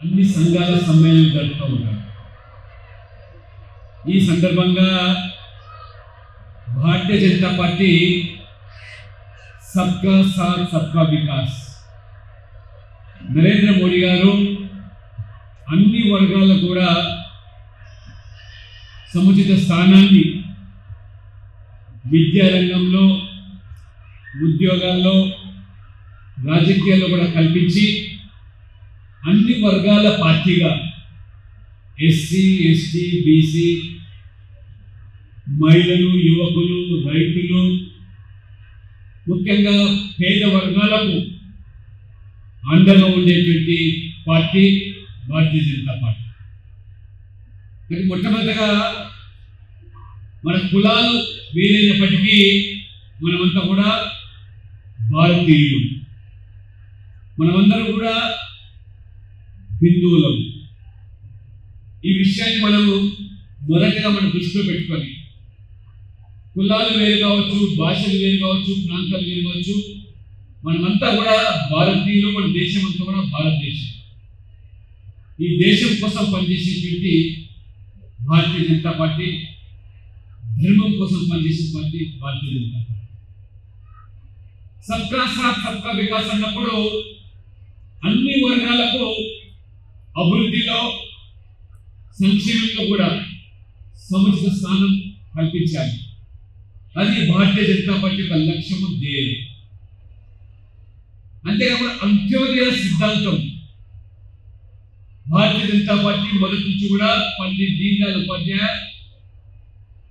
అన్ని సంఘాల సమ్మేళనం జరుపుతూ ఉంటారు. ఈ సందర్భంగా భారతీయ జనతా పార్టీ సబ్కా సాత్ సబ్కా వికాస్ నరేంద్ర మోడీ గారు అన్ని వర్గాలకు కూడా సముచిత స్థానాన్ని విద్యారంగంలో, ఉద్యోగాల్లో, రాజకీయాల్లో కూడా కల్పించి అన్ని వర్గాల పార్టీగా ఎస్సీ, ఎస్టీ, బీసీ, మహిళలు, యువకులు, రైతులు, ముఖ్యంగా పేద వర్గాలకు అండగా ఉండేటువంటి పార్టీ భారతీయ జనతా పార్టీ. మరి మొట్టమొదటిగా మన కులాలు వేరైనప్పటికీ మనమంతా కూడా భారతీయులు, మనమందరం కూడా హిందువులం. ఈ విషయాన్ని మనము మొదటగా మన దృష్టిలో పెట్టుకొని, కులాలు వేరు కావచ్చు, భాషలు వేరు కావచ్చు, ప్రాంతాలు వేరు కావచ్చు, మనమంతా కూడా భారతీయులు. మన దేశం అంతా కూడా భారతదేశం. ఈ దేశం కోసం పనిచేసేటువంటి భారతీయ జనతా పార్టీ, ధర్మం కోసం పనిచేసే పార్టీ భారతీయ జనతా పార్టీ. సబ్కా సాత్ సబ్కా వికాస్ అన్నప్పుడు అన్ని వర్గాలకు అభివృద్ధిలో, సంక్షేమంలో కూడా సముచిత స్థానం కల్పించాలి. అది భారతీయ జనతా పార్టీ యొక్క లక్ష్యము, ధ్యేయం. అంతేకాకుండా అంత్యోదయ సిద్ధాంతం భారతీయ జనతా పార్టీ మొదటి నుంచి కూడా పండిత్ దీన్ దయాళ్ ఉపాధ్యాయ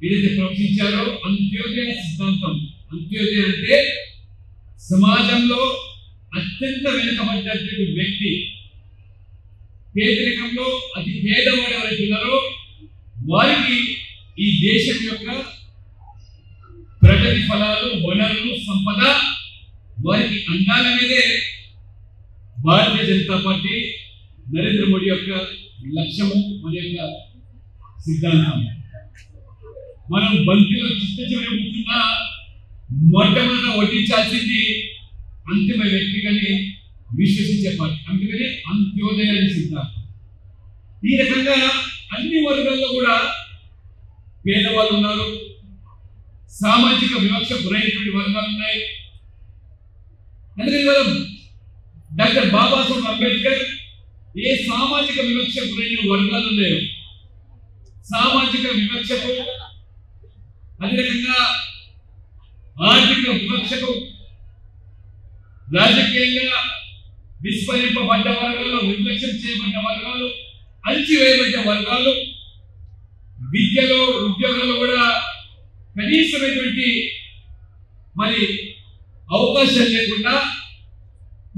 ఏదైతే ప్రవచించారో అంత్యోదయ సిద్ధాంతం. అంత్యోదయ అంటే సమాజంలో అత్యంత వెనుకబడ్డటువంటి వ్యక్తి, పేదరికంలో అతి పేదవాడు ఎవరైతే ఉన్నారో వారికి ఈ దేశం యొక్క ప్రగతి ఫలాలు, వనరులు, సంపద వారికి అందాలనేదే భారతీయ జనతా పార్టీ, నరేంద్ర మోడీ యొక్క లక్ష్యము, మన యొక్క సిద్ధాంతం. మనం బంతిలో చిట్ట చివరి కూర్చున్నా మొట్టమొదట వడ్డించాల్సింది అంతిమ వ్యక్తిని విశ్వసించే పార్టీ. అందుకని అంత్యోదయ సిద్ధాంతం. ఈ రకంగా అన్ని వర్గాల్లో కూడా పేదవాళ్ళు ఉన్నారు, సామాజిక వివక్ష గురైనటువంటి వర్గాలు ఉన్నాయి. అందుకని మనం డాక్టర్ బాబాసాహెబ్ అంబేద్కర్ ఏ సామాజిక వివక్ష గురైన వర్గాలు ఉన్నాయో సామాజిక వివక్షకు, అదే రకంగా ఆర్థిక వివక్షకు, రాజకీయంగా విస్మరింపబడ్డ వర్గాలు, నిర్లక్ష్యం చేయబడ్డ వర్గాలు, అణచివేయబడ్డ వర్గాలు, విద్యలో, ఉద్యోగాల్లో కూడా కనీసమైనటువంటి మరి అవకాశాలు లేకుండా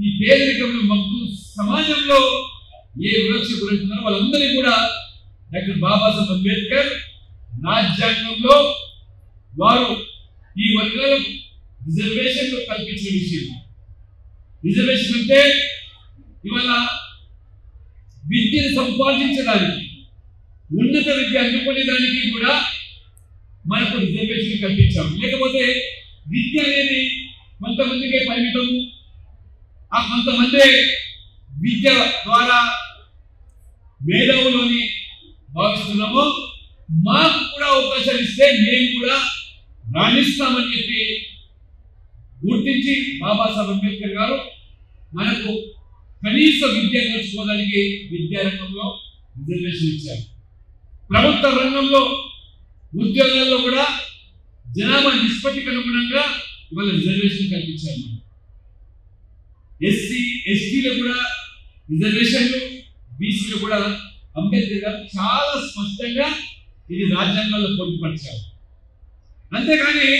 ఈ పేదరికంలో మగ్గు సమాజంలో ఏ వివక్ష గురించున్నారో వాళ్ళందరినీ కూడా డాక్టర్ బాబాసాహెబ్ అంబేద్కర్ రాజ్యాంగంలో వారు ఈ వర్గాలకు రిజర్వేషన్లు కల్పించిన విషయం. రిజర్వేషన్ అంటే ఇవాళ విద్యను సంపాదించడానికి, ఉన్నత విద్య అందుకునేదానికి కూడా మనకు రిజర్వేషన్ కల్పించాం. లేకపోతే విద్య అనేది కొంతమందికే పరిమితము. ఆ కొంతమంది విద్య ద్వారా మేధావులని భావిస్తున్నామో మాకు కూడా అవకాశాలు ఇస్తే మేము కూడా రాణిస్తామని చెప్పి గుర్తించి బాబాసాహెబ్ అంబేద్కర్ గారు మనకు కనీస విద్య నేర్చుకోవడానికి విద్యారంగంలో రిజర్వేషన్ ఇచ్చారు. ప్రభుత్వ రంగంలో ఉద్యోగాల్లో కూడా జనాభా నిష్పత్తికి అనుగుణంగా ఇవాళ రిజర్వేషన్ కల్పించారు. ఎస్సీ, ఎస్టీలో కూడా రిజర్వేషన్లు, బీసీలో కూడా అంబేద్కర్ గారు చాలా స్పష్టంగా ఇది రాజ్యాంగంలో పొందుపరిచారు. అంతేకాని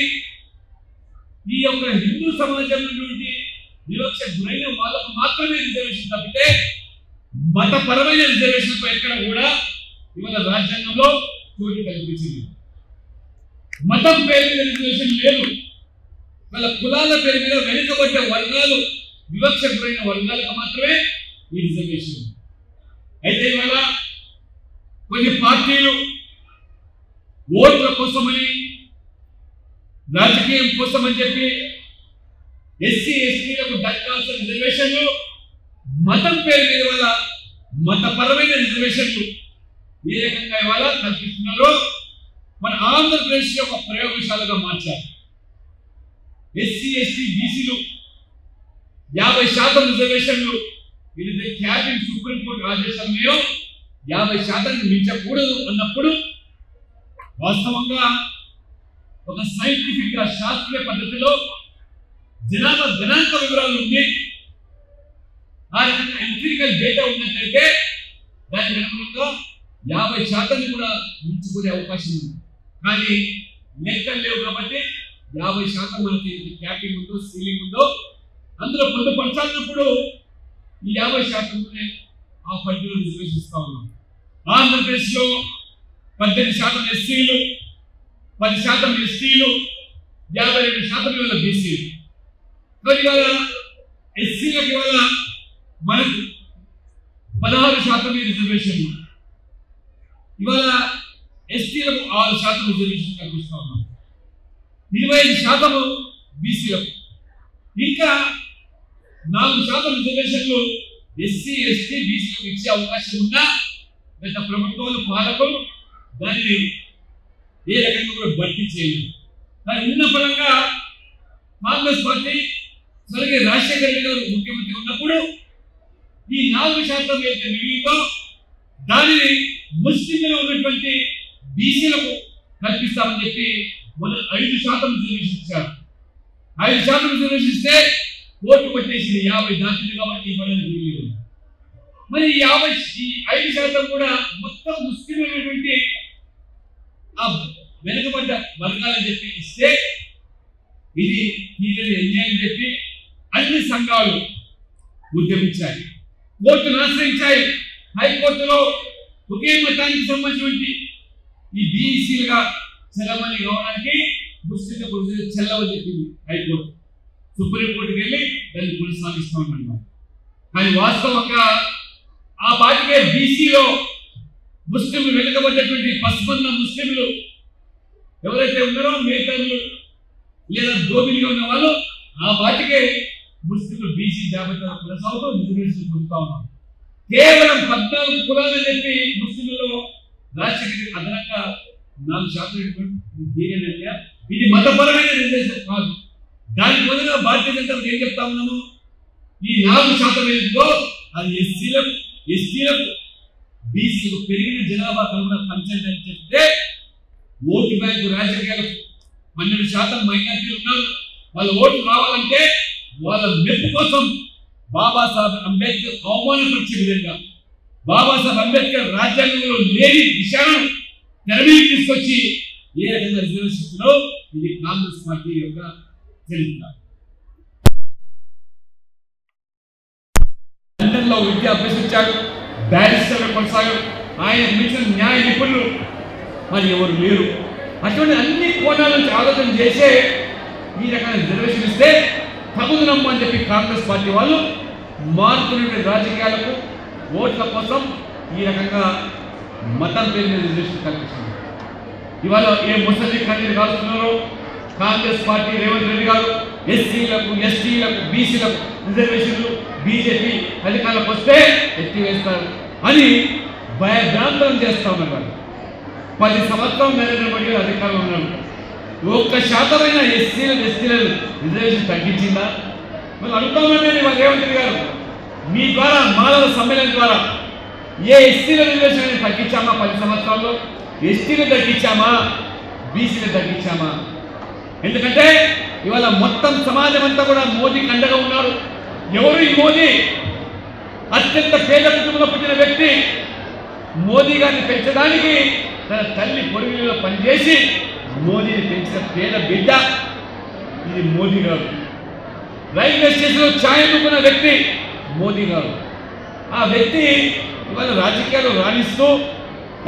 ఈ యొక్క హిందూ సమాజంలో నుండి వివక్ష గురైన వాళ్ళకు మాత్రమే రిజర్వేషన్ తప్పితే మతపరమైన రిజర్వేషన్ ఎక్కడ కూడా ఇవాళ రాజ్యాంగంలో చోటు కల్పించింది. మతం పేరు మీద రిజర్వేషన్ లేదు. వాళ్ళ కులాల పేరు మీద వెనుకబడ్డ వర్గాలు, వివక్ష గురైన వర్గాలకు మాత్రమే ఈ రిజర్వేషన్. అయితే ఇవాళ కొన్ని పార్టీలు ఓట్ల కోసమని, రాజకీయం కోసమని చెప్పి ఎస్సీ, ఎస్టీలకు దక్కాల్సిన రిజర్వేషన్లు మతం పేరు మీద వల్ల మతపరమైన రిజర్వేషన్లు ఏ రకంగా ఇవాళ కల్పిస్తున్నారో మన ఆంధ్రప్రదేశ్ ఒక ప్రయోగశాలగా మార్చారు. ఎస్సీ ఎస్టీ బీసీలు 50% రిజర్వేషన్లు ఇది క్యాబినెట్ సుప్రీంకోర్టు ఆదేశాలతో 50% మించకూడదు అన్నప్పుడు వాస్తవంగా ఒక సైంటిఫిక్ గా శాస్త్రీయ పద్ధతిలో జనాభా గణాంక వివరాలు ఉంది, ఆ రకంగా ఎంపిరికల్ డేటా ఉన్నట్లయితే దానికి అనుగుణంగా 50% కూడా మించుకునే అవకాశం ఉంది. కానీ లెక్కలు లేవు కాబట్టి 50% మనకి క్యాపింగ్ ఉందో సీలింగ్ ఉందో అందులో పొందుపరచాలన్నప్పుడు ఈ 50% ఆ పరిధిలో రిజర్వేషన్ ఉన్నాం. ఆంధ్రప్రదేశ్లో 18% ఎస్సీలు, 10% ఎస్టీలు, 52% ఇవాళ బీసీలు. ఇవాళ ఎస్సీలకు ఇవాళ మనకు 16% రిజర్వేషన్, ఇవాళ ఎస్టీలకు 6% రిజర్వేషన్ కల్పిస్తా ఉన్నాం. 25% బీసీలకు, ఇంకా 4% రిజర్వేషన్లు ఎస్సీ ఎస్టీ బీసీలకు ఇచ్చే అవకాశం ఉన్నా గత ప్రభుత్వాలు పాలకులు దానిని ఏ రకంగా కూడా భర్తీ చేయలేదు. కానీ ఉన్న పరంగా కాంగ్రెస్ పార్టీ సరిగ్గా రాజశేఖర రెడ్డి గారు ముఖ్యమంత్రి ఉన్నప్పుడు ఈ 4% ఏదైతే మిగిలిందో దానిని ముస్లింలలో ఉన్నటువంటి బీసీలకు కల్పిస్తామని చెప్పి మొదటి 5% రిజర్వేషన్ ఇచ్చారు. 5% రిజర్వేషన్ ఇస్తే ఓటు కొట్టేసి 50 దాటింది కాబట్టి ఇవ్వడానికి వీలు. మరి ఈ 5% కూడా మొత్తం ముస్లింలైనటువంటి ఆ వెనుకబడ్డ వర్గాలని చెప్పి ఇస్తే ఇది తీరని అన్యాయం చెప్పి అన్ని సంఘాలు ఉద్యమించాయి, కోర్టును ఆశ్రయించాయి. హైకోర్టులో ఒకే మతానికి సంబంధించి ఈ బీసీలుగా చెల్లమని కావడానికి ముస్లింలకు చెల్లవని చెప్పింది హైకోర్టు. సుప్రీంకోర్టుకి వెళ్ళి దాన్ని కొనసాగిస్తామన్నారు. కానీ వాస్తవంగా ఆ పార్టీకే బీసీలో ముస్లింలు వెనుకబడ్డటువంటి పసుపన్న ముస్లింలు ఎవరైతే ఉన్నారో మేకర్లు లేదా దోబిలిగా ఉన్న వాళ్ళు ఆ పార్టీకే ముస్లింలు బీసీ జాబితా కొనసాగుతూ రిజర్వేషన్ పొందుతా ఉన్నారు. కేవలం 14 కులాలని చెప్పి ముస్లింలలో రాజశేఖర్ అదనంగా 4% ఇది మతపరమైన రిజర్వేషన్ కాదు. దానికి బదులుగా భారతీయ జనతా పార్టీ ఏం చెప్తా ఉన్నాము, ఈ 4% ఏదో అది ఎస్సీలకు ఎస్టీలకు బీసీలకు పెరిగిన జనాభా కనుక పంచండి అని చెప్తే ఓటు బ్యాంకు రాజకీయాలకు 12% మైనారిటీలు ఉన్నారు. వాళ్ళ ఓటు రావాలంటే వాళ్ళ మెప్పు కోసం బాబాసాహెబ్ అంబేద్కర్ అవమానపరిచే విధంగా బాబాసాహెబ్ అంబేద్కర్ రాజ్యాంగంలో లేని విషయాలను తెరమీకి తీసుకొచ్చి ఏ రకంగా రిజర్వేషన్లో ఇది కాంగ్రెస్ పార్టీ యొక్క చరిత్ర. లండన్లో విద్య అభ్యసించాడు, బ్యారిస్టర్గా కొనసాగాడు. ఆయన మించిన న్యాయ నిపుణులు మరి ఎవరు లేరు. అటువంటి అన్ని కోణాల నుంచి ఆలోచన చేసే ఈ రకమైన రిజర్వేషన్ ఇస్తే తగుదనమ్మ అని చెప్పి కాంగ్రెస్ పార్టీ వాళ్ళు మారుతున్న రాజకీయాలకు ఓట్ల కోసం ఈ రకంగా మతం పేరు మీద రిజర్వేషన్ కల్పిస్తుంది. ఇవాళ ఏ ముసలి కన్నీరు కాలుస్తున్నారో కాంగ్రెస్ పార్టీ రేవంత్ రెడ్డి గారు ఎస్సీలకు ఎస్టీలకు బీసీలకు రిజర్వేషన్లు బీజేపీ అధికారులకు వస్తే ఎత్తివేస్తారు అని భయభ్రాంతం చేస్తా ఉన్నారు. 10 సంవత్సరాలు నరేంద్ర మోడీ గారు అధికారంలో ఉన్నారు. 1% ఎస్సీలకు ఎస్టీలకు రిజర్వేషన్ తగ్గించిందా? మనం అడుగుతామండి మా రేవంత్ రెడ్డి గారు, మీ ద్వారా మానవ సమ్మేళనం ద్వారా ఏ ఎస్సీల రిజర్వేషన్ తగ్గించామా? 10 సంవత్సరాల్లో ఎస్టీలు తగ్గించామా? బీసీలు తగ్గించామా? ఎందుకంటే ఇవాళ మొత్తం సమాజం అంతా కూడా మోదీకి అండగా ఉన్నారు. ఎవరు ఈ మోదీ? అత్యంత పేద కుటుంబంలో పుట్టిన వ్యక్తి. మోదీ గారిని పెంచడానికి తన తల్లి పొరుగులో పనిచేసి మోదీని పెంచిన పేద బిడ్డ ఇది మోదీ గారు. రైల్వే స్టేషన్లో ఛాయ్ అమ్ముకున్న వ్యక్తి మోదీ గారు. ఆ వ్యక్తి ఇవాళ రాజకీయాలు రాణిస్తూ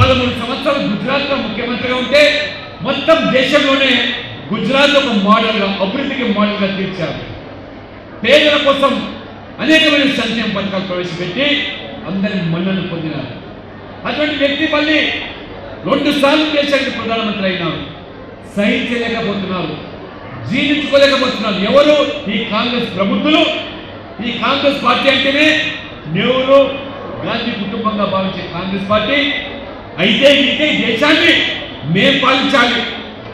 13 సంవత్సరాలు గుజరాత్లో ముఖ్యమంత్రిగా ఉంటే మొత్తం దేశంలోనే గుజరాత్ ఒక మోడల్గా అభివృద్ధికి మోడల్గా తీర్చారు. పేదల కోసం అనేకమైన సంక్షేమ పథకాలు ప్రవేశపెట్టి అందరిని మన్నను పొందినారు. అటువంటి వ్యక్తి మళ్ళీ 2 సార్లు దేశానికి ప్రధానమంత్రి అయినారు. సహించలేకపోతున్నారు, జీర్ణించుకోలేకపోతున్నారు. ఎవరు? ఈ కాంగ్రెస్ ప్రబుద్ధులు. ఈ కాంగ్రెస్ పార్టీ అంటేనే నెహ్రూ, గాంధీ కుటుంబంగా భావించే కాంగ్రెస్ పార్టీ అయితే ఇదే దేశాన్ని మేం పాలించాలి.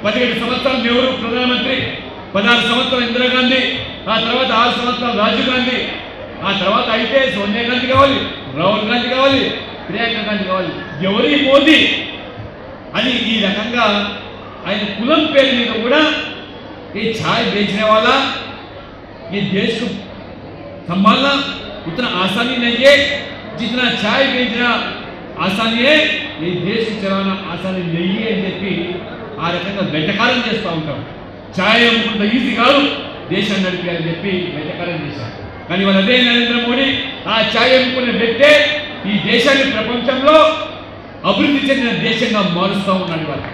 17 సంవత్సరాలు నెహ్రూ ప్రధానమంత్రి, 16 సంవత్సరాలు ఇందిరాగాంధీ, ఆ తర్వాత 6 సంవత్సరాలు రాజీవ్ గాంధీ, ఆ తర్వాత అయితే సోనియా గాంధీ కావాలి, రాహుల్ గాంధీ కావాలి, ప్రియాంక గాంధీ కావాలి, ఎవరి మోదీ అని ఈ రకంగా ఆయన కులం పేరు మీద కూడా ఈ ఛాయ్ बेचने वाला ये देश को संभालना उतना आसानी नहीं है जितना चाय बेचना आसानी है ये देश को चलाना आसानी नहीं है అని చెప్పి ఆ రకంగా వెటకారం చేస్తూ ఉంటాం. ఛాయ్ అమ్ముకుంటే ఈజీ కాదు, దేశాన్ని నడిపేయాలని చెప్పి వెటకారం చేశారు. కానీ వాళ్ళ అదే నరేంద్ర మోడీ ఆ ఛాయ్ అమ్ముకునే వ్యక్తే ఈ దేశాన్ని ప్రపంచంలో అభివృద్ధి చెందిన దేశంగా మారుస్తూ ఉన్నాడు. వాళ్ళు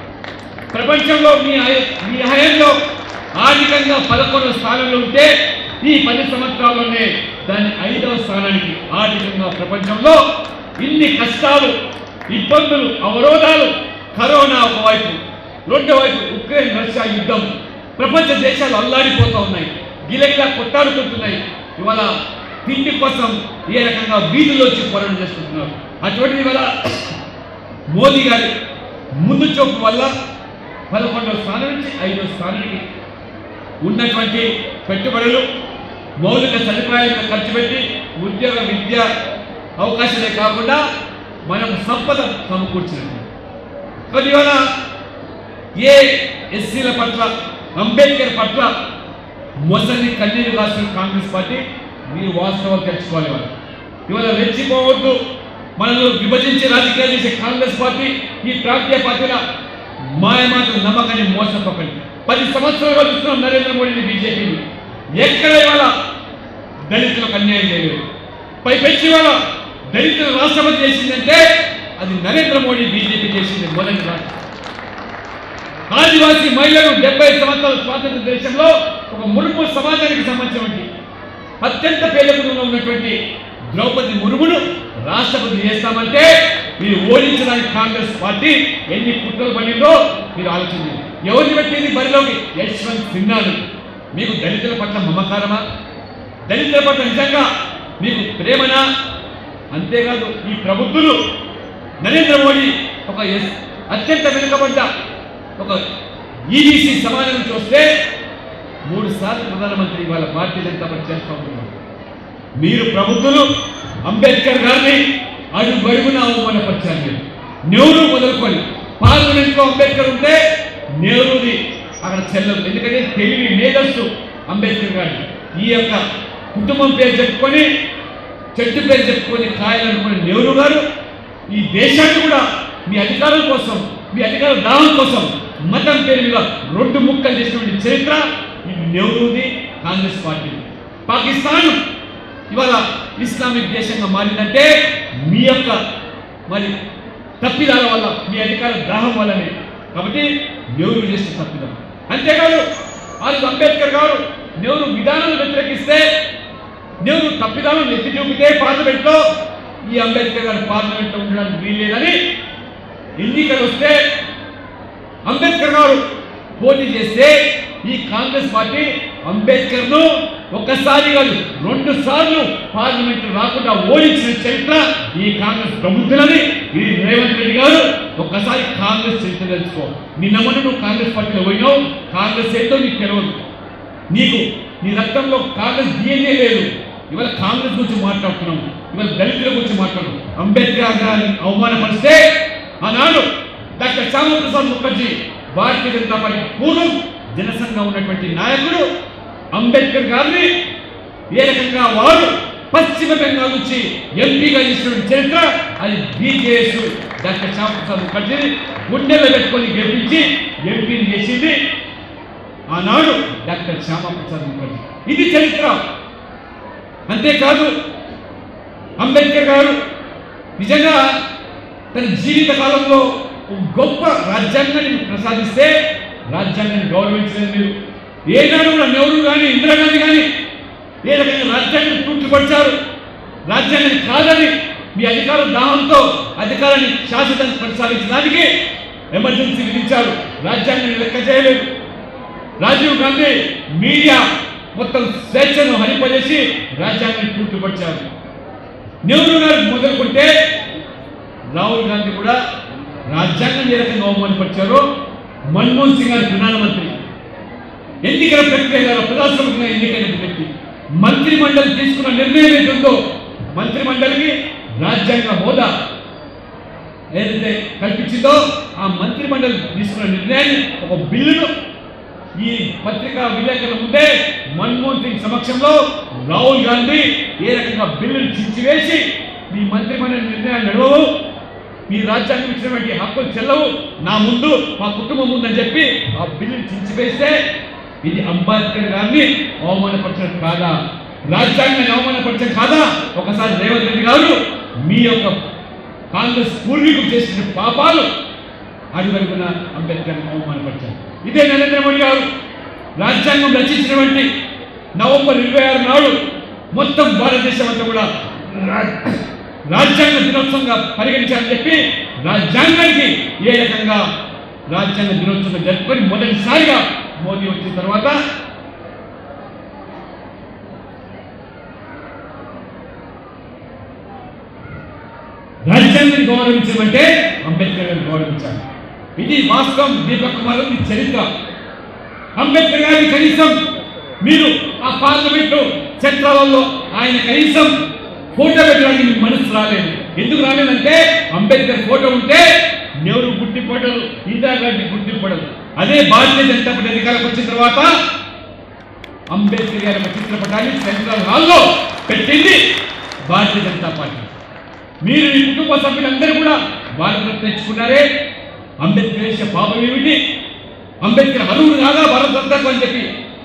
ప్రపంచంలో మీ హయాంలో ఆర్థికంగా 11వ స్థానంలో ఉంటే ఈ 10 సంవత్సరాల్లోనే దాన్ని 5వ స్థానానికి ఆర్థికంగా ప్రపంచంలో ఇన్ని కష్టాలు, ఇబ్బందులు, అవరోధాలు, కరోనా ఒకవైపు, రెండో వైపు ఉక్రెయిన్ రష్యా యుద్ధం, ప్రపంచ దేశాలు అల్లాడిపోతూ ఉన్నాయి, గిలగిలా కొట్టాడుకుంటున్నాయి. ఇవాళ తిండి కోసం ఏ రకంగా వీధుల్లో వచ్చి పోరాటం చేసుకుంటున్నారు. అటువంటిది ఇవాళ మోదీ గారి ముందు చూపు వల్ల 11వ స్థానం నుంచి 5వ స్థానానికి ఉన్నటువంటి పెట్టుబడులు, మౌలిక సదుపాయాలను ఖర్చు పెట్టి ఉద్యోగ విద్య అవకాశాలే కాకుండా మనం సంపద సమకూర్చినట్టు. కానీ ఇవాళ ఏ ఎస్సీల పట్ల, అంబేద్కర్ పట్ల మొసలి కన్నీరు రాసిన కాంగ్రెస్ పార్టీ మీరు వాస్తవాలు తెచ్చుకోవాలి. ఇవాళ రెచ్చిపోవద్దు, మనలో విభజించి రాజకీయాలు చేసే కాంగ్రెస్ పార్టీ ఈ ప్రాంతీయ పార్టీల మాయమాటలు నమ్మకాన్ని మోసపోకండి. 10 సంవత్సరాలు చూస్తున్నాం నరేంద్ర మోడీని, బీజేపీని. ఎక్కడ ఇవాళ దళితులకు అన్యాయం చేయలేదు. పైపెచ్చి ఇవాళ దళితులు రాష్ట్రపతి చేసిందంటే అది నరేంద్ర మోడీ బీజేపీ చేసింది మొదటి రాష్ట్రం. ఆదివాసీ మహిళలు 70 సంవత్సరాల స్వాతంత్ర దేశంలో ఒక మురుము సమాజానికి సంబంధించినటువంటి అత్యంత పేదకుడుగా ఉన్నటువంటి ద్రౌపది ముర్మును రాష్ట్రపతి చేస్తామంటే మీరు ఓడించడానికి కాంగ్రెస్ పార్టీ ఎన్ని కుట్రలు పడిందో మీరు ఆలోచించండి. ఎవరిని పెట్టింది బరిలోకి? యశ్వంత్ సిన్హాను. మీకు దళితుల పట్ల మమకారమా? దళితుల పట్ల నిజంగా మీకు ప్రేమనా? అంతేకాదు ఈ ప్రబుద్ధులు నరేంద్ర మోడీ ఒక అత్యంత వెనుకబడ్డ ఒక ఈబీసీ సమాజం నుంచి వస్తే 3 సార్లు ప్రధానమంత్రి ఇవాళ భారతీయ జనతా పార్టీ చేస్తూ ఉన్నారు. మీరు ప్రబుద్ధులు అంబేద్కర్ గారిని అడుగడుగునా అవమానపరిచారు. నెహ్రూ మొదలుకొని పార్లమెంట్లో అంబేద్కర్ ఉంటే నెహ్రూది అక్కడ చెల్లదు. ఎందుకంటే తెలివి మేధస్సు అంబేద్కర్ గారి. ఈ యొక్క కుటుంబం పేరు చెప్పుకొని, చెట్టు పేరు చెప్పుకొని కాయాలనుకునే నెహ్రూ గారు ఈ దేశాన్ని కూడా మీ అధికారం కోసం, మీ అధికార దాహం కోసం మతం పేరు మీద 2 ముక్కలు చేసినటువంటి చరిత్ర ఇది నెహ్రూది, కాంగ్రెస్ పార్టీ. పాకిస్తాన్ ఇవాళ ఇస్లామిక్ దేశంగా మారిందంటే మీ యొక్క మరి తప్పిదాల వల్ల, మీ అధికార దాహం వల్లనే. కాబట్టి నెహ్రూ చేసిన తప్పిదం. అంతేకాదు అది అంబేద్కర్ గారు నెహ్రూ విధానాలు వ్యతిరేకిస్తే, నెహ్రూ తప్పిదాలను ఎత్తి చూపితే పార్లమెంట్లో ఈ అంబేద్కర్ గారు పార్లమెంట్లో ఉండడానికి వీల్లేదని ఎన్నికలు వస్తే అంబేద్కర్ గారు పోటీ చేస్తే ఈ కాంగ్రెస్ పార్టీ అంబేద్కర్ను ఒక్కసారి కాదు 2 సార్లు పార్లమెంట్ రాకుండా ఓడించిన చరిత్ర ఈ కాంగ్రెస్ ప్రబుద్ధులని ఈ రేవంత్ రెడ్డి గారు ఒక్కసారి కాంగ్రెస్ చరిత్ర తెలుసుకో. నిన్న మొన్న నువ్వు కాంగ్రెస్ పార్టీలో పోయినావు, కాంగ్రెస్ ఏంటో నీకు తెలియదు. నీకు నీ రక్తంలో కాంగ్రెస్ DNA లేదు. ఇవాళ కాంగ్రెస్ గురించి మాట్లాడుతున్నాం, ఇవాళ దళితుల గురించి మాట్లాడుతున్నాం. అంబేద్కర్ గారిని అవమానపరిస్తే ఆనాడు డాక్టర్ శ్యామప్రసాద్ ముఖర్జీ భారతీయ జనతా పార్టీ పూర్వం జనసంఘం ఉన్నటువంటి నాయకుడు అంబేద్కర్ గారిని ఏ రకంగా వారు పశ్చిమ బెంగాల్ నుంచి ఎంపీగా చేసినటువంటి చరిత్ర అది బీజేఎస్ డాక్టర్ శ్యామప్రసాద్ ముఖర్జీని గుండెల్లో పెట్టుకొని గెలిపించి ఎంపీని చేసింది ఆనాడు డాక్టర్ శ్యామప్రసాద్ ముఖర్జీ. ఇది చరిత్ర. అంతేకాదు అంబేద్కర్ గారు నిజంగా తన జీవిత కాలంలో గొప్ప రాజ్యాంగాన్ని ప్రసాదిస్తే రాజ్యాంగాన్ని గౌరవించలేదు మీరు. ఏనాడు కూడా నెహ్రూ కానీ ఇందిరాగాంధీ కానీ ఏ రకంగా రాజ్యాంగాన్ని తూట్లుపరిచారు. రాజ్యాంగాన్ని కాదని మీ అధికార దాహంతో అధికారాన్ని శాశ్వతంగా కొనసాగించడానికి ఎమర్జెన్సీ విధించారు. రాజ్యాంగాన్ని లెక్క చేయలేదు. రాజీవ్ గాంధీ మీడియా మొత్తం స్వేచ్ఛను హరింపజేసి రాజ్యాంగాన్ని తూట్లుపరిచారు. నెహ్రూ గారు మొదలుకుంటే రాహుల్ గాంధీ కూడా రాజ్యాంగం ఏ రకంగా అవమానపరిచారో, మన్మోహన్ సింగ్ గారు ప్రధానమంత్రి, ఎన్నికల ప్రక్రియ ప్రజాస్వామ్యంగా ఎన్నికైన వ్యక్తి, మంత్రి మండలి తీసుకున్న నిర్ణయం ఏంటో, మంత్రి మండలికి రాజ్యాంగ హోదా ఏదైతే కల్పించిందో ఆ మంత్రి మండలి తీసుకున్న నిర్ణయాన్ని, ఒక బిల్లును ఈ పత్రికా విలేకరుల ముందే మన్మోహన్ సింగ్ సమక్షంలో రాహుల్ గాంధీ ఏ రకంగా బిల్లును చించివేసి మీ మంత్రి మండలి నిర్ణయాలు నడవవు, మీ రాజ్యాంగం ఇచ్చినటువంటి హక్కులు చెల్లవు, నా ముందు మా కుటుంబం ముందని చెప్పి ఆ బిల్లును చించివేస్తే ఇది అంబేద్కర్ గారిని అవమానపరచడం కాదా, రాజ్యాంగాన్ని అవమానపరచడం కాదా? ఒకసారి రేవంత్ రెడ్డి గారు మీ యొక్క కాంగ్రెస్ పూర్వీకులు చేసిన పాపాలు అడుగడుగున అంబేద్కర్ అవమానపరిచారు. ఇదే నరేంద్ర మోడీ గారు రాజ్యాంగం రచించినటువంటి నవంబర్ 26 నాడు మొత్తం భారతదేశం అంతా కూడా రాజ్యాంగ దినోత్సవంగా పరిగణించాలని చెప్పి రాజ్యాంగానికి ఏ రకంగా రాజ్యాంగ దినోత్సవం జరుపుకొని మొదటిసారిగా మోదీ వచ్చిన తర్వాత రాజ్యాంగాన్ని గౌరవించమంటే అంబేద్కర్ గారిని గౌరవించాలి. ఇది వాస్తవం. దీపక్ కుమార్ ఇది చరిత్ర. అంబేద్కర్ గారిని కనీసం మీరు ఆ పార్లమెంటు చట్టాలలో ఆయన కనీసం ఫోటో పెట్టడానికి మీకు మనసు రాలేదు. ఎందుకు రాలేదంటే అంబేద్కర్ ఫోటో ఉంటే నెహ్రూ గుర్తింపడరు, ఇందిరాగాంధీ గుర్తింపడరు. అదే భారతీయ జనతా పార్టీ అధికారంలోకి వచ్చిన తర్వాత అంబేద్కర్ గారి చిత్రపటాన్ని సెంట్రల్ హాల్లో పెట్టింది భారతీయ జనతా పార్టీ. మీరు ఈ కుటుంబ సభ్యులందరూ కూడా భారతరత్న తెచ్చుకున్నారే, అంబేద్కర్ చేసే పాపం ఏమిటి, అంబేద్కర్ అర్హుడు కాదా భారతరత్నకు అని చెప్పి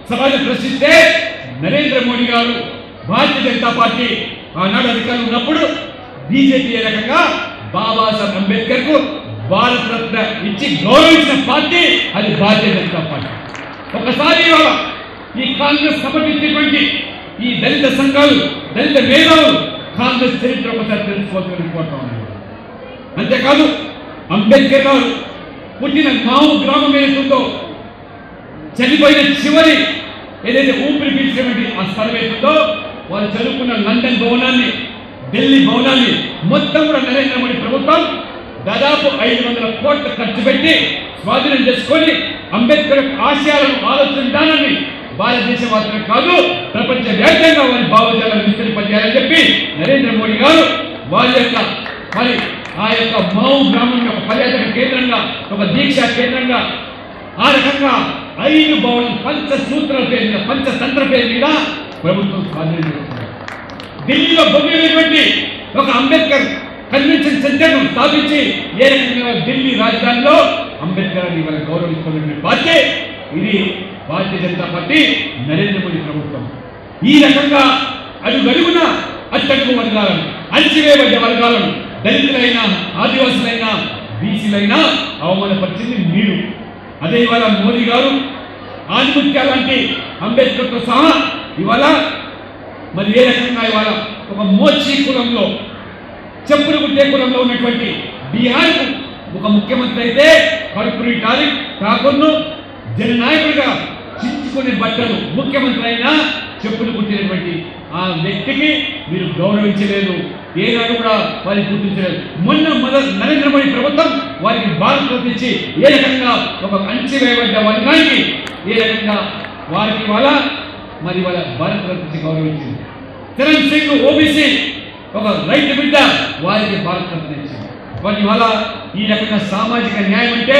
సమాజం ప్రశ్నిస్తే నరేంద్ర మోడీ గారు భారతీయ జనతా పార్టీ ఆనాడు అధికారంలో ఉన్నప్పుడు బీజేపీ ఏ రకంగా బాబాసాహెబ్ అంబేద్కర్ కు భారతరత్న ఇచ్చి గౌరవించిన పార్టీ అది భారతీయ జనతా పార్టీ. ఒకసారి ఈ కాంగ్రెస్ సమర్పించేటువంటి ఈ దళిత సంఘాలు, దళిత మేధావులు కాంగ్రెస్ చరిత్ర ఒకసారి తెలుసుకోవాలని కోరుతా ఉన్నారు. అంతేకాదు అంబేద్కర్ గారు పుట్టిన మావు గ్రామం ఏదైతుందో, చనిపోయిన చివరి ఏదైతే ఊపిరి పీల్చినటువంటి ఆ స్థలం ఏదైతుందో, వారు చదువుకున్న లండన్ భవనాన్ని, ఢిల్లీ భవనాన్ని మొత్తం కూడా నరేంద్ర మోడీ ప్రభుత్వం దాదాపు 500 కోట్ల ఖర్చు పెట్టి స్వాధీనం చేసుకొని అంబేద్కర్ ఆశయాలను, ఆలోచన విధానాన్ని భారతదేశం మాత్రమే కాదు ప్రపంచ వ్యాప్తంగా వారి భావజాలను విస్తరింపజేయాలని చెప్పి నరేంద్ర మోడీ గారు వారి యొక్క మరి ఆ యొక్క మావు గ్రామం యొక్క పర్యాటక కేంద్రంగా, ఒక దీక్షా కేంద్రంగా ఆ రకంగా 5 భవనం పంచసూత్రాల పేరు మీద, పంచతంత్ర పేరు మీద ప్రభుత్వం స్వాధీనం చేస్తున్నారు. ఢిల్లీలో భవ్యమైనటువంటి ఒక అంబేద్కర్ కన్వెన్షన్ సెంటర్ను స్థాపించి ఏ రకంగా ఢిల్లీ రాజధానిలో అంబేద్కర్ అని వాళ్ళ గౌరవిస్తున్నటువంటి పార్టీ ఇది భారతీయ జనతా పార్టీ, నరేంద్ర మోడీ ప్రభుత్వం. ఈ రకంగా అడుగడుగున అట్టడుగు వర్గాలను, అణచివేయబడ్డ వర్గాలను, దళితులైనా, ఆదివాసులైనా, బీసీలైనా అవమానపరిచింది మీరు. అదే ఇవాళ మోదీ గారు ఆణిముత్యాల లాంటి అంబేద్కర్తో సహా ఇవాళ మరి ఏ రకంగా ఇవాళ ఒక మోచీ కులంలో, చెప్పులు కుట్టే కులంలో ఉన్నటువంటి బీహార్కు ఒక ముఖ్యమంత్రి అయితే కర్పూరి ఠాకూర్ను జననాయకుడిగా చించుకునే బట్టలు ముఖ్యమంత్రి అయినా చెప్పులు కుట్టినటువంటి ఆ వ్యక్తికి మీరు గౌరవించలేదు, ఏనాడు కూడా వారిని గుర్తించలేదు. మొన్న నరేంద్ర మోడీ ప్రభుత్వం వారికి భారతరత్న ఇచ్చి ఏ రకంగా ఒక అణచివేయబడ్డ వర్గానికి ఏ రకంగా వారికి మరి వాళ్ళ భారతరత్న గౌరవించింది. చరణ్ సింగ్ ఓబీసీ ఒక రైతు బిడ్డ, వారికి భారతరత్న ఇచ్చింది. వారి వల్ల ఈ రకంగా సామాజిక న్యాయం అంటే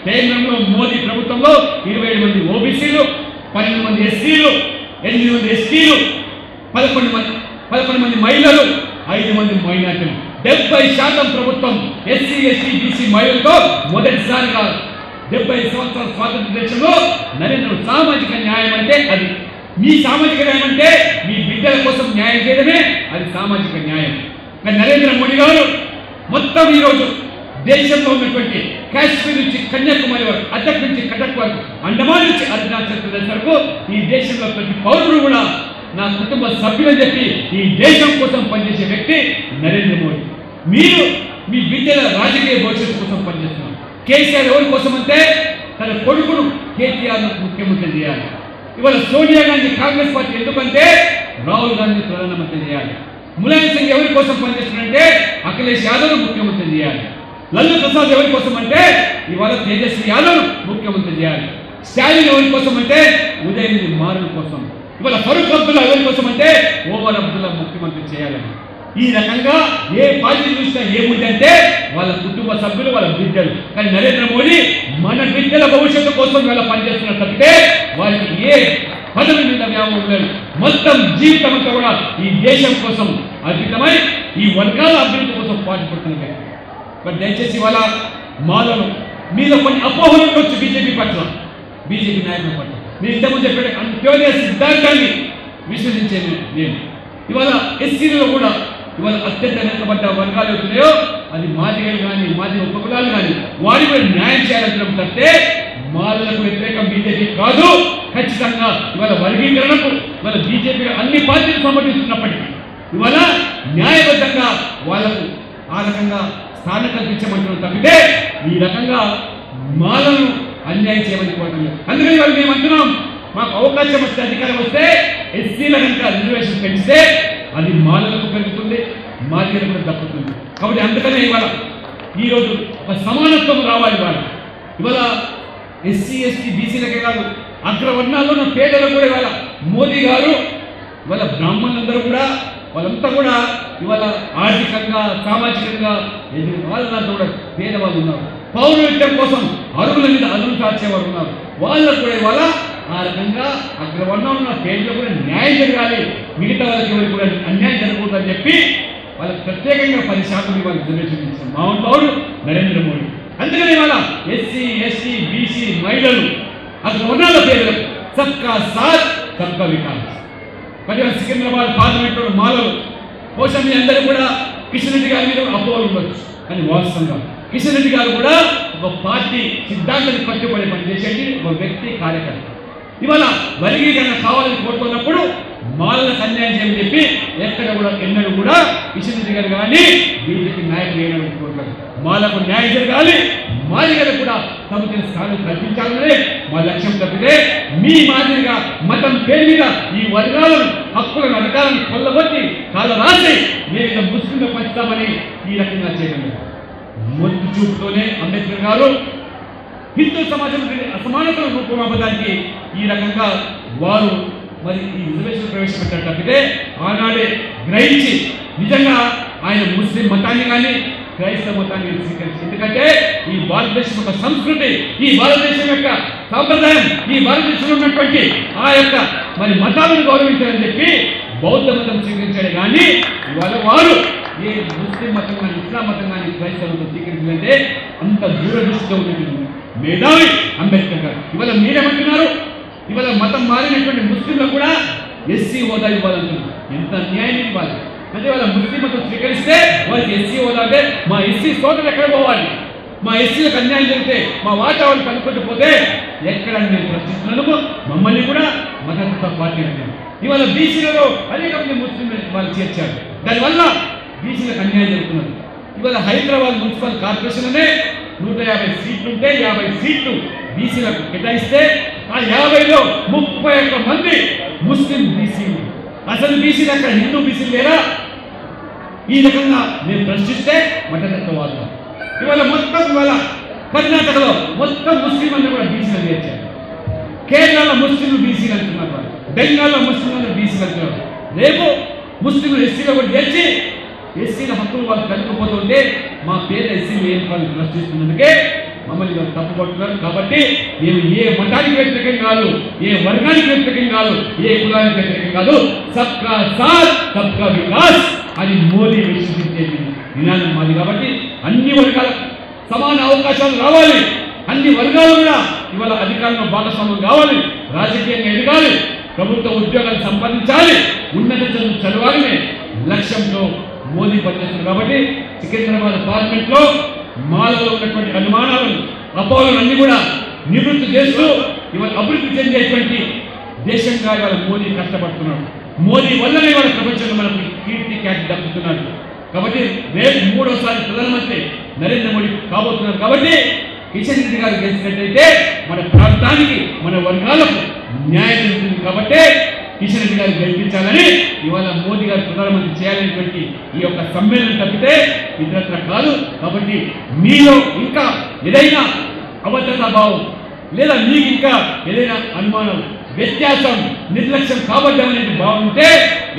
కేంద్రంలో మోదీ ప్రభుత్వంలో 27 మంది ఓబీసీలు, 12 మంది ఎస్సీలు, 8 మంది ఎస్టీలు, 11 మంది మహిళలు, 5 మంది మైనార్టీలు. 70% ప్రభుత్వం ఎస్సీ, ఎస్టీ, బీసీ మహిళలతో మొదటిసారిగా 70 సంవత్సరాల స్వాతంత్ర దేశంలో నరేంద్ర సామాజిక న్యాయం అంటే అది. మీ సామాజిక న్యాయం అంటే మీ బిడ్డల కోసం న్యాయం చేయడమే అది సామాజిక న్యాయం. కానీ నరేంద్ర మోడీ గారు మొత్తం ఈరోజు దేశంలో ఉన్నటువంటి కాశ్మీర్ నుంచి కన్యాకుమారి వరకు, అద్దెక్ నుంచి కటక్ వరకు, అండమాన్ నుంచి అరుణాచల్ ప్రదేశ్ వరకు ఈ దేశంలో ప్రతి పౌరుడు కూడా నా కుటుంబ సభ్యులని చెప్పి ఈ దేశం కోసం పనిచేసే వ్యక్తి నరేంద్ర మోడీ. మీరు మీ బిడ్డల రాజకీయ భవిష్యత్తు కోసం పనిచేస్తున్నారు. కేసీఆర్ ఎవరి కోసం అంటే తన కొడుకును కేటీఆర్ ముఖ్యమంత్రి చేయాలి. ఇవాళ సోనియా గాంధీ కాంగ్రెస్ పార్టీ ఎందుకంటే రాహుల్ గాంధీ ప్రధానమంత్రి చేయాలి. ములాయం సింగ్ ఎవరి కోసం పనిచేస్తున్నారంటే అఖిలేష్ యాదవ్ ముఖ్యమంత్రి చేయాలి. లల్లు ప్రసాద్ ఎవరి కోసం అంటే ఇవాళ తేజస్వి యాదవ్ ముఖ్యమంత్రి చేయాలి. స్టాలిన్ ఎవరి కోసం అంటే ఉదయనిధి మారుల కోసం. ఇవాళ ఫరూక్ అబ్దుల్లా ఎవరి కోసం అంటే ఓమర్ అబ్దుల్లా ముఖ్యమంత్రి చేయాలని. ఈ రకంగా ఏ పార్టీ చూసినా ఏముందంటే వాళ్ళ కుటుంబ సభ్యులు, వాళ్ళ బిడ్డలు. కానీ నరేంద్ర మోడీ మన బిడ్డల భవిష్యత్తు కోసం వాళ్ళ పనిచేస్తున్నారు తప్పితే వారికి ఏ పదవి మీద వ్యామోహం లేదు. మొత్తం జీవితం అంతా కూడా ఈ దేశం కోసం అర్పితమై ఈ వర్గాల అభివృద్ధి కోసం పాటుపడుతున్నారు. మరి దయచేసి వాళ్ళ మాలను మీద కొన్ని అపోహలు ఉండొచ్చు బీజేపీ పట్ల, బీజేపీ నాయకుల పట్ల. నేను ఇంతకుముందు చెప్పే అంత్యోదయ సిద్ధాంతాన్ని విశ్వసించేది నేను. ఇవాళ ఎస్సీలలో కూడా ఇవాళ అత్యంత వెనుకబడ్డ వర్గాలు అవుతున్నాయో అది మాదిగలు కానీ మాదిగ ఉపకులాలు కానీ వారి కూడా న్యాయం చేయాలంటున్నాం తప్పితే మాలకు వ్యతిరేకం బీజేపీ కాదు. ఖచ్చితంగా ఇవాళ వర్గీకరణకు ఇవాళ బీజేపీ అన్ని పార్టీలు సమర్థిస్తున్నప్పటికీ ఇవాళ న్యాయబద్ధంగా వాళ్ళకు ఆ రకంగా స్థానం కల్పించమంటున్నాం తప్పితే ఈ రకంగా మాలను అన్యాయం చేయమని కోరటం. అందుకని వాళ్ళు మేము అంటున్నాం, మాకు అవకాశం వస్తే అధికారం వస్తే ఎస్సీల కనుక రిజర్వేషన్ పెంచితే అది మాలకు పెరుగుతుంది, మాదిగలకు కూడా దక్కుతుంది. కాబట్టి అందుకనే ఇవాళ ఈరోజు ఒక సమానత్వం రావాలి. ఇవాళ ఎస్సీ ఎస్టీ బీసీలకే కాదు అగ్రవర్ణాల్లో ఉన్న పేదలు కూడా ఇవాళ మోదీ గారు ఇవాళ బ్రాహ్మణులందరూ కూడా వాళ్ళంతా కూడా ఇవాళ ఆర్థికంగా సామాజికంగా వాళ్ళంతా కూడా పేదవాళ్ళు ఉన్నారు. పౌరవిత్యం కోసం అరువుల మీద అరువులు చాచేవారు ఉన్నారు. వాళ్ళకు కూడా ఇవాళ ఆ రకంగా అగ్రవర్ణంలో ఉన్న పేదలకు కూడా న్యాయం జరగాలి, మిగతా వాళ్ళకి ఎవరికి కూడా అన్యాయం జరగకూడదని చెప్పి వాళ్ళకి ప్రత్యేకంగా 10% ఇవాళ రిజర్వేషన్ ఇచ్చిన మహానుభావుడు నరేంద్ర మోడీ. అందుకని ఇవాళ ఎస్సీ ఎస్టీ బీసీ మహిళలు అగ్రవర్ణాల పేదలకు సబ్కా సాత్ సబ్కా వికాస్. మరి సికింద్రాబాద్ పార్లమెంట్లో మాలలు బహుశా మీ అందరూ కూడా కిషన్ రెడ్డి గారి మీద అపోహలు ఉండొచ్చు, కానీ వాస్తవంగా కిషన్ రెడ్డి గారు కూడా ఒక పార్టీ సిద్ధాంతాన్ని పట్టుబడి పనిచేసేది ఒక వ్యక్తి కార్యకర్త. ఇవాళ వర్గీకరణ కావాలని కోరుతున్నప్పుడు మాలకు అన్యాయం చేయని చెప్పి ఎక్కడ కూడా ఎన్నడూ కూడా కిషన్ రెడ్డి గారు కానీ బీజేపీ నాయకులు ఏనాడు కోరుతారు. మాలకు న్యాయం జరగాలి, మాదిగలకు కూడా సముచిత స్థానం కల్పించాలనే మా లక్ష్యం తప్పితే మీ మాదిరిగా మతం పేరు మీద ఈ వర్గాలను హక్కులను అధికారాలను కొల్లగొట్టి కాళ్ళ రాసి మేము ముస్లింలు పంచుతామని ఈ రకంగా చేయగలరు. మొద్దు చూపుతోనే అంబేద్కర్ గారు హిందూ సమాజం అసమానతను రూపమాపడానికి ఈ రకంగా వారు మరి ఈ రిజర్వేషన్ ప్రవేశపెట్టారు తప్పితే ఆనాడే గ్రహించి నిజంగా ఆయన ముస్లిం మతాన్ని కానీ క్రైస్తవ మతాన్ని స్వీకరించి, ఎందుకంటే ఈ భారతదేశం యొక్క సంస్కృతి, ఈ భారతదేశం యొక్క సాంప్రదాయం, ఈ భారతదేశంలో ఉన్నటువంటి ఆ యొక్క మరి మతాలను గౌరవించాలని చెప్పి బౌద్ధ మతం స్వీకరించాడు. కానీ ఇవాళ వారు ఏ ముస్లిం మతం కానీ ఇస్లాం మతం కానీ క్రైస్తవ మతం స్వీకరించాలంటే అంత దూరదృష్టితో ఉంటుంది మేధావి అంబేద్కర్ గారు. ఇవాళ మీరేమంటున్నారు, ఇవాళ మతం మారినటువంటి ముస్లింలకు కూడా ఎస్సీ హోదా ఇవ్వాలంటున్నారు. ఎంత న్యాయం ఇవ్వాలి? అంటే వాళ్ళ ముస్లిం మతం స్వీకరిస్తే వాళ్ళకి ఎస్సీ హోదా అంటే మా ఎస్సీ సోదరులు ఎక్కడ పోవాలి? మా ఎస్సీలకు అన్యాయం జరిగితే మా వాటా వాళ్ళు కనుక్కోకపోతే ఎక్కడ నేను ప్రశ్నిస్తున్నాను. మమ్మల్ని కూడా మతతత్వ పార్టీ అంటారు. ఇవాళ బీసీలలో అనేక మంది ముస్లిం వాళ్ళు చేర్చారు, దానివల్ల బీసీలకు అన్యాయం జరుగుతున్నారు. ఇవాళ హైదరాబాద్ మున్సిపల్ కార్పొరేషన్లోనే 150 సీట్లు ఉంటే 50 సీట్లు బీసీలకు కేటాయిస్తే ఆ 50లో 31 మంది ముస్లిం బీసీలు. అసలు బీసీలు అక్కడ హిందూ బీసీలు లేరా? ఈ రకంగా నేను ప్రశ్నిస్తే మతతత్వవాదం. ఇవాళ మొత్తం ఇవాళ కర్ణాటకలో మొత్తం ముస్లిం అందరూ కూడా బీసీలు చేర్చారు. కేరళలో ముస్లింలు బీసీలు అంటున్నారు, బెంగాల్లో ముస్లింలు బీసీలు అంటున్నారు. రేపు ముస్లింలు ఎస్సీలో కూడా చేర్చి ఎస్సీల హక్కులు వాళ్ళు కలుపుకుపోతుంటే మా పేద ఎస్సీలు ఏం వాళ్ళు ప్రశ్నిస్తున్నందుకే మమ్మల్ని వాళ్ళు తప్పుపడుతున్నారు. కాబట్టి మేము ఏ మతానికి వ్యతిరేకం కాదు, ఏ వర్గానికి వ్యతిరేకం కాదు, ఏ కులానికి వ్యతిరేకం కాదు. సబ్కా సాత్ సబ్కా వికాస్ అని మోదీ విశ్వసించే నినాదం మాది. కాబట్టి అన్ని వర్గాలకు సమాన అవకాశాలు రావాలి, అన్ని వర్గాలు కూడా ఇవాళ అధికారంలో భాగస్వామ్యం కావాలి, రాజకీయంగా ఎదగాలి, ప్రభుత్వ ఉద్యోగాలు సంపాదించాలి, ఉన్నత చదువు చదవాలనే లక్ష్యంతో మోదీ పనిచేస్తున్నారు. కాబట్టి సికింద్రాబాద్ పార్లమెంట్లో మాలలో ఉన్నటువంటి అనుమానాలను అపోహలను అన్ని కూడా నివృత్తి చేస్తూ ఇవాళ అభివృద్ధి చెందేటువంటి దేశంగా ఇవాళ మోదీ కష్టపడుతున్నాడు. మోదీ వల్లనే ఇవాళ ప్రపంచంలో మనకు కీర్తి ఖ్యాతి దక్కుతున్నారు. కాబట్టి రేపు 3వసారి ప్రధానమంత్రి నరేంద్ర మోడీ కాబోతున్నారు. కాబట్టి కిషన్ రెడ్డి గారు గెలిచినట్టయితే మన ప్రాంతానికి మన వర్గాలకు న్యాయం జరుగుతుంది. కాబట్టి కిషన్ రెడ్డి గారు గెలిపించాలని ఇవాళ మోదీ గారు ప్రధానమంత్రి చేయాలనేటువంటి ఈ యొక్క సమ్మేళనం తప్పితే ఇతరత్ర కాదు. కాబట్టి మీలో ఇంకా ఏదైనా అభద్రతా భావం లేదా మీకు ఇంకా ఏదైనా అనుమానం, వ్యత్యాసం, నిర్లక్ష్యం కాబడ్డామనే భావం ఉంటే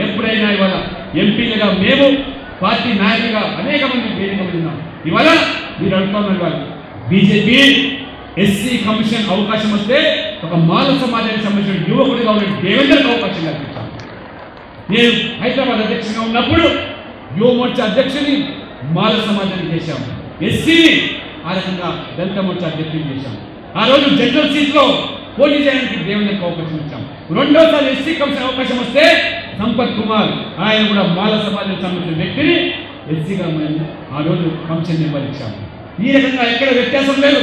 ఎప్పుడైనా ఇవాళ ఎంపీలుగా మేము పార్టీ నాయకులుగా అనేక మంది వేదిక ఉన్నాం. ఇవాళ మీరు అడుగుతున్నారు ఇవాళ బీజేపీ ఎస్సీ కమిషన్ అవకాశం వస్తే ఒక మాల సమాజానికి సంబంధించిన యువకుడిగా ఉన్న దేవేంద్రకు అవకాశం కల్పించాను. నేను హైదరాబాద్ అధ్యక్షుడిగా ఉన్నప్పుడు యువ మోర్చా అధ్యక్షుని మాల సమాజానికి చేశాము, ఎస్సీని ఆ రకంగా దళిత మోర్చా అధ్యక్షుని చేశాము. ఆ రోజు జనరల్ సీట్లో పోటీ చేయడానికి దేవేంద్రకు అవకాశం ఇచ్చాము. రెండోసారి ఎస్సీ కమిషన్ అవకాశం వస్తే సంపత్ కుమార్ ఆయన కూడా మాల సమాజానికి సంబంధించిన వ్యక్తిని ఎస్సీగా మేము ఆ రోజు కమిషన్ నెంబర్ ఇచ్చాము. ఈ రకంగా ఎక్కడ వ్యత్యాసం లేదు.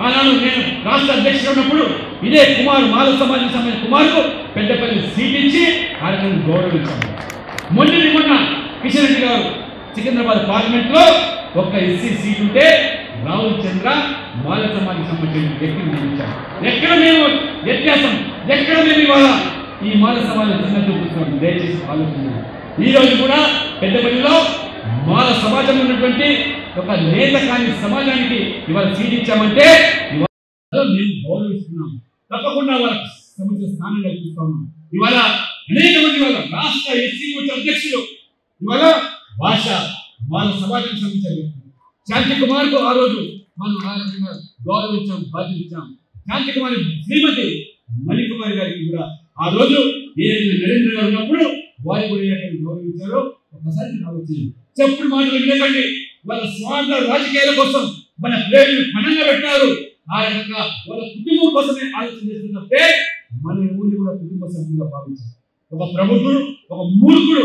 ఆనాడు నేను రాష్ట్ర అధ్యక్షుడు ఉన్నప్పుడు ఇదే కుమార్ మాల సమాజానికి సంబంధించిన కుమార్కు పెద్దపల్లి సీట్ ఇచ్చి ఆ రకంగా గౌరవించాము. మొన్న కిషన్ రెడ్డి గారు సికింద్రాబాద్ పార్లమెంట్లో ఒక్క ఎస్సీ సీట్ ఉంటే రాహుల్ చంద్ర మాల సమాజానికి సంబంధించిన వ్యక్తిని నియమించారు. ఎక్కడ మేము వ్యత్యాసం, ఎక్కడ మేము ఇవాళ ఈ మాల సమాజం చిన్న చూపిస్తున్నాం. దయచేసి ఆలోచన. ఈరోజు కూడా పెద్దపల్లిలో మాల సమాజం ఉన్నటువంటి ఒక నేత కాని సమాజానికి ఇవాళ సీట్ ఇచ్చామంటే ఇవాళ మేము గౌరవిస్తున్నాం. తప్పకుండా వాళ్ళకి సముచిత స్థానం కల్పిస్తా ఉన్నాం. ఇవాళ అనేక మంది వాళ్ళ రాష్ట్ర ఎస్సీ మోర్చా అధ్యక్షులు ఇవాళ భాష మాల సమాజానికి సంబంధించిన వ్యక్తులు. శాంతి కుమార్కు ఆ రోజు మనం ఆ రకంగా గౌరవించాం, బాధ్యతించాం. శాంతి కుమార్ శ్రీమతి మణికుమారి గారికి కూడా ఆ రోజు ఏదైనా నరేంద్ర గారు ఉన్నప్పుడు వారి కూడా ఏ రకంగా గౌరవించారో ఒకసారి ఆలోచించారు. చెప్పుడు మాటలు వినకండి. వాళ్ళ స్వార్థ రాజకీయాల కోసం మన ప్రేమను పణంగా పెట్టారు. ఆ రకంగా వాళ్ళ కుటుంబం కోసమే ఆలోచన చేస్తున్నప్పుడే మన ఊరిని కూడా కుటుంబ సభ్యులుగా భావించారు. ఒక ప్రబుద్ధుడు, ఒక మూర్ఖుడు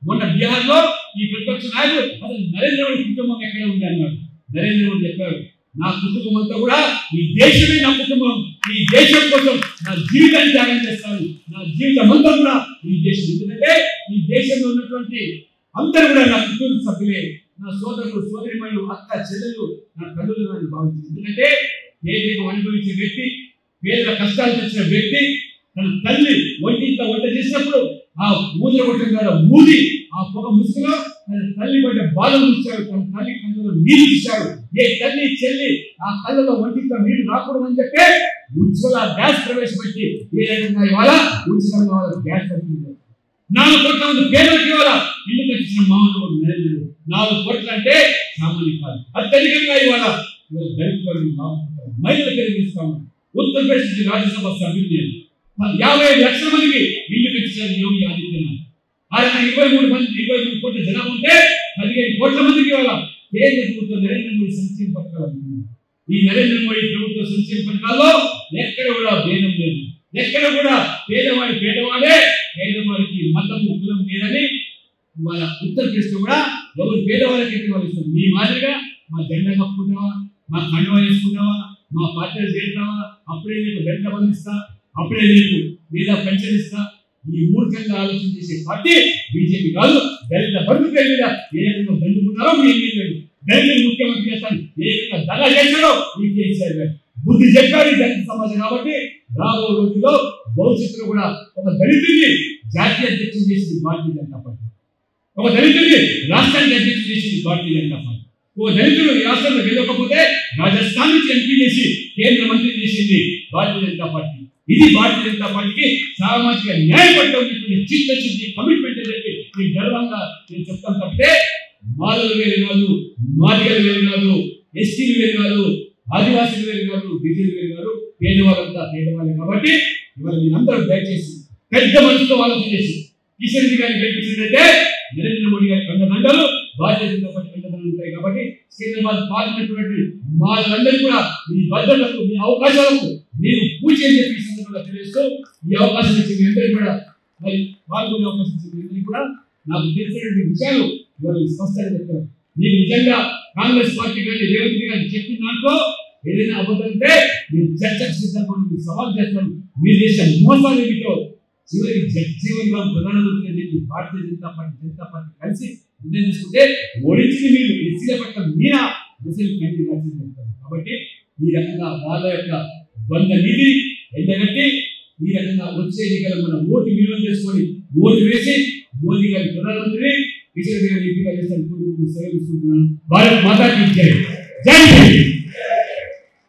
మొన్న బీహార్లో ఈ ప్రతిపక్ష నాయకుడు అసలు నరేంద్ర మోడీ కుటుంబం ఎక్కడ ఉంది అన్నాడు. నరేంద్ర మోడీ చెప్పారు, నా కుటుంబం అంతా కూడా ఈ దేశమే నా కుటుంబం, ఈ దేశం కోసం నా జీవితాన్ని త్యాగం చేస్తాను, నా జీవితం అంతా కూడా ఈ దేశం. ఎందుకంటే ఈ దేశంలో ఉన్నటువంటి అందరూ కూడా నా కుటుంబ సభ్యులే, నా సోదరులు, సోదరిమణులు, అక్క, చెల్లెలు, నా తల్లులు అని భావించారు. ఎందుకంటే పేదరికం అనుభవించే వ్యక్తి, పేదల కష్టాలు తెచ్చిన వ్యక్తి తన తల్లి వంటింట్లో వంట చేసినప్పుడు ఆ ఊదర కొట్టం ద్వారా ఊది ఆ పొగ ముసుగులో తన తల్లి పడ్డ బాధలు ఇచ్చాడు, తన తల్లి కళ్ళలో నీళ్ళు ఇచ్చాడు. ఏ తల్లి చెల్లి ఆ కళ్ళలో వంటింట్లో నీళ్లు రాకూడదని చెప్పే ఉజ్వల గ్యాస్ ప్రవేశపెట్టి ఏ రకంగా ఇవాళ ఉజ్వల వాళ్ళకి గ్యాస్ పడుతుంది. 4 కోట్ల మంది పేదలకు ఇవాళ ఇల్లు కట్టించిన మామూలు నరేంద్ర మోడీ. 4 కోట్లు అంటే సామాన్యం కాదు. అత్యధికంగా ఇవాళ దళితులను బాగుంటారు, మహిళలకు కలిగిస్తాము. ఉత్తరప్రదేశ్ నుంచి రాజ్యసభ సభ్యులు నేను 55 లక్షల మందికి ఇల్లు కట్టించారు యోగి ఆదిత్యనాథ్. ఆయన 23 కోట్ల జనాభా ఉంటే 15 కోట్ల మందికి ఇవాళ కేంద్ర ప్రభుత్వం నరేంద్ర మోడీ సంక్షేమ పథకాలు అంటున్నారు. ఈ నరేంద్ర మోడీ ప్రభుత్వ సంక్షేమ పథకాల్లో ఎక్కడ కూడా భేదం లేదు. ఎక్కడ కూడా పేదవాడి పేదవాడే, పేదవాడికి మతము కులం లేదని వాళ్ళ ఉత్తరప్రదేశ్లో కూడా ఎవరు పేదవాళ్ళకి వాళ్ళు ఇస్తారు. మీ మాదిరిగా మా జెండా కప్పుకుంటావా, మా కండువా వేసుకుంటావా, మా పార్టీలు చేరుతావా, అప్పుడే నీకు దళిత బంధిస్తా, అప్పుడే నీకు లేదా పెన్షన్ ఇస్తా. ఈ మూర్ఖంగా ఆలోచన చేసే పార్టీ బీజేపీ కాదు. దళిత బంధు పేరు మీద ఏ రకంగా దండుకున్నారో మీ ఎమ్మెల్యేలు, దళితులు ముఖ్యమంత్రి చేస్తాను ఏ రకంగా దగా చేశారో మీ కేసీఆర్ గారు బుద్ధి చెప్పారు ఈ దళిత సమాజం. కాబట్టి రాబో రోజుల్లో భవిష్యత్తులో కూడా ఒక దళితుడిని జాతీయ అధ్యక్షుడు చేసింది భారతీయ జనతా పార్టీ, ఒక దళితుడిని రాష్ట్రానికి అధ్యక్షుడు చేసింది భారతీయ జనతా పార్టీ. ఓ దళితుడు ఈ రాష్ట్రంలో గెలవకపోతే రాజస్థాన్ నుంచి ఎంపీ చేసి కేంద్ర మంత్రి చేసింది భారతీయ జనతా పార్టీ. ఇది భారతీయ జనతా పార్టీకి సామాజిక న్యాయం పట్ల ఉన్నటువంటి చిత్తశుద్ధి, కమిట్మెంట్ అని చెప్పి నేను గర్వంగా నేను చెప్తాను. తప్పితే మాలలు వేరు కాదు, మాదిగలు వేరు కాదు, ఎస్టీలు వేరు కాదు, ఆదివాసులు వేరు కాదు, బీజేపీ వేరు కాదు, పేదవాళ్ళంతా పేదవాళ్ళే. కాబట్టి ఇవాళ మీరందరూ దయచేసి పెద్ద మనసుతో ఆలోచన చేసి కిషన్ రెడ్డి గారిని గెలిపించినట్లయితే నరేంద్ర మోడీ గారి కండదండలు భారతీయ జనతా పార్టీ కండదండలు ఉంటాయి. కాబట్టి సికింద్రాబాద్ పాల్గొన్నటువంటి వాళ్ళందరూ కూడా మీ భద్రతకు, మీ అవకాశాలకు మీరు పూజ అని చెప్పి సందర్భంగా తెలియజేస్తూ ఈ అవకాశం ఇచ్చి మీ అందరికీ కూడా మరి పాల్గొనే అవకాశం ఇచ్చి మీ అందరికీ కూడా నాకు తెలిసినటువంటి విషయాలు ఇవాళ స్పష్టంగా చెప్తారు. మీకు నిజంగా కాంగ్రెస్ పార్టీ కానీ రేవంత్ గారిని చెప్పిన దాంట్లో ఏదైనా అబద్ధం ఉంటే మీరు చర్చకు సిద్ధంగా మీరు సవాల్ చేస్తాను. మీరు చేసే మోసాలు ఏమిటో చివరికి జగజ్జీవన్ రామ్ ప్రధానమంత్రి అని చెప్పి భారతీయ జనతా పార్టీ కలిసి నిర్ణయం తీసుకుంటే ఓడించి మీరు ఎస్సీల పట్ల మీరా ముస్లిం కంటి చెప్తారు. కాబట్టి ఈ రకంగా వాళ్ళ యొక్క ద్వంద్వ నీతిని ఎండగట్టి ఈ రకంగా వచ్చే ఎన్నికల మన ఓటు విలువ చేసుకొని ఓటు వేసి మోదీ గారి ప్రధానమంత్రి కిషన్ రెడ్డి గారి ఎంపిక చేస్తాను కోరుకుంటూ సెలవు తీసుకుంటున్నాను. భారత్ మాతా కీ జై. జై హింద్.